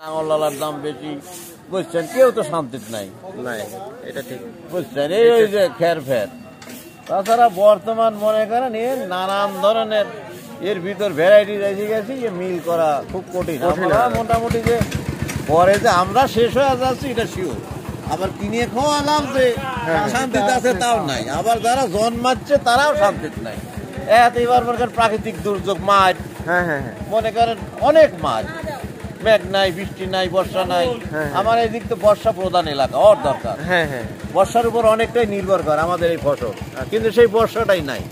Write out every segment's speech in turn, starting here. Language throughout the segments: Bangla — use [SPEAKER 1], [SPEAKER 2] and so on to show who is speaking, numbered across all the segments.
[SPEAKER 1] লাঙ্গল দাম বেশি, বুঝছেন, কেউ তো শান্তিতে নাই।
[SPEAKER 2] এটা ঠিক
[SPEAKER 1] বুঝছেন, এই যে খের ফের। তাছাড়া বর্তমান মনে করেন নানান ধরনের এর ভিতর ভ্যারাইটি এসে গেছে, মিল করা খুব কঠিন। আমরা মোটামুটি যে পরে যে আমরা শেষ হয়ে যাচ্ছি এটা শিওর। আবার কিনে খাওয়া লাভ যে শান্তিতে আছে তাও নাই, আবার যারা জন্মাচ্ছে তারাও শান্তিতে নাই। এবার মনে করেন প্রাকৃতিক দুর্যোগ, মাছ, মনে করেন অনেক মাছ, মেঘ নাই, বৃষ্টি নাই, বর্ষা নাই। আমার এদিক তো বর্ষা প্রধান এলাকা, ওর দরকার। বর্ষার উপর অনেকটাই নির্ভর করে আমাদের এই ফসল, কিন্তু সেই বর্ষাটাই নাই।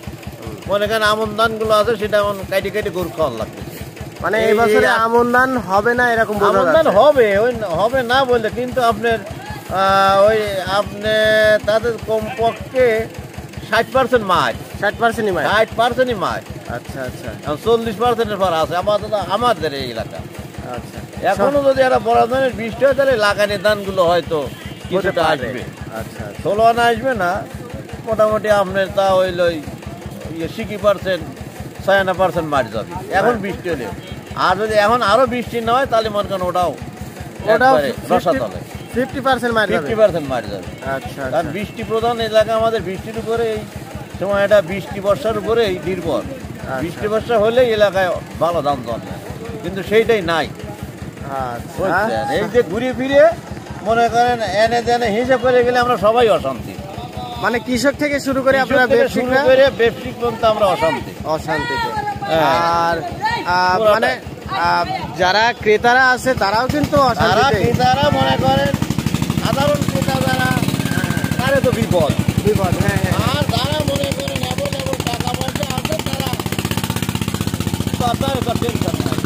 [SPEAKER 1] মনে করেন আমন ধান গুলো আছে সেটা এখন কাটি কাটি গরু খাওয়ার লাগতেছে।
[SPEAKER 2] মানে এই বছরে আমন ধান হবে না এরকম?
[SPEAKER 1] আমন ধান হবে, ওই হবে না বললে, কিন্তু আপনার ওই আপনি তাদের কমপক্ষে 60% মাছ, 60%ই মাছ।
[SPEAKER 2] আচ্ছা আচ্ছা,
[SPEAKER 1] 40%-এর পর আছে আমাদের এই এলাকা। আচ্ছা, এখনো যদি একটা বড় ধরনের বৃষ্টি হয় তাহলে লাগানি ধানগুলো হয়তো কিছুটা আসবে। আচ্ছা, 16 আনা আসবে না, মোটামুটি আপনার তা হইল 60%, 56% মার যাবে এখন বৃষ্টি হলে। আর যদি এখন আরো বৃষ্টি না হয় তাহলে মনে করেন ওটাও রসাতলে
[SPEAKER 2] 50% মার
[SPEAKER 1] যাবে। আচ্ছা, কারণ বৃষ্টি প্রধান এলাকা আমাদের, বৃষ্টির উপরে এই সময় এটা বৃষ্টি বর্ষার উপরেই নির্ভর। বৃষ্টি বর্ষা হলেই এলাকায় ভালো দাম জন্মে, কিন্তু সেইটাই নাই। এই যে ঘুরে ফিরে মনে করেন এনে দেনে হিসাব করে গেলে আমরা সবাই অশান্তি।
[SPEAKER 2] মানে কৃষক থেকে শুরু করে আপনারা
[SPEAKER 1] ব্যবসায়িক পর্যন্ত আমরা
[SPEAKER 2] অশান্তিতে। আর মানে যারা ক্রেতারা আছে তারাও কিন্তু
[SPEAKER 1] ক্রেতারা মনে করেন সাধারণ ক্রেতা যারা, তারা তো বিপদ। আর যারা মনে করেন টাকা পয়সা আছে তারা টেনশন নাই,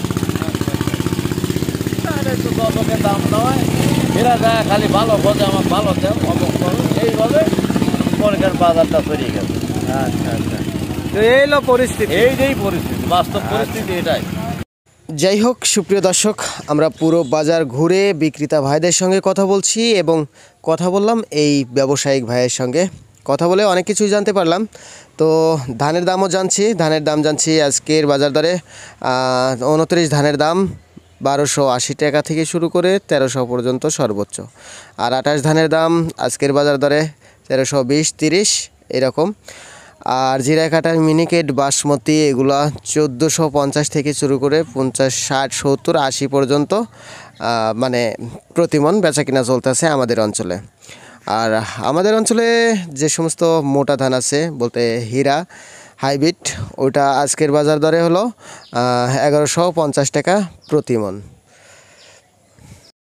[SPEAKER 1] একটু দশকের দাম দেওয়ায় এরা যায় খালি ভালো বোঝে, আমার ভালো দেন অমুক করুন, এইভাবে মনে করেন বাজারটা ছড়িয়ে গেছে।
[SPEAKER 2] আচ্ছা আচ্ছা, তো এই হলো পরিস্থিতি,
[SPEAKER 1] এইটাই পরিস্থিতি, বাস্তব পরিস্থিতি এটাই।
[SPEAKER 2] যাই হোক, সুপ্রিয় দর্শক, আমরা পুরো বাজার ঘুরে বিক্রেতা ভাইদের সঙ্গে কথা বলছি এবং কথা বললাম এই ব্যবসায়িক ভাইয়ের সঙ্গে। কথা বলে অনেক কিছুই জানতে পারলাম। তো ধানের দামও জানছি, আজকের বাজার দরে 29 ধানের দাম 1280 টাকা থেকে শুরু করে 1300 পর্যন্ত সর্বোচ্চ। আর 28 ধানের দাম আজকের বাজার দরে 1320-30 এরকম। আর জিরা কাটার মিনিকেট, বাসমতি এগুলা 1450 থেকে শুরু করে 50, 60, 70, 80 পর্যন্ত মানে প্রতিমন বেচা কিনা চলতেছে আমাদের অঞ্চলে। আর আমাদের অঞ্চলে যে সমস্ত মোটা ধান আছে বলতে হীরা হাইব্রিড, ওটা আজকের বাজার দরে হলো 1150 টাকা প্রতিমন।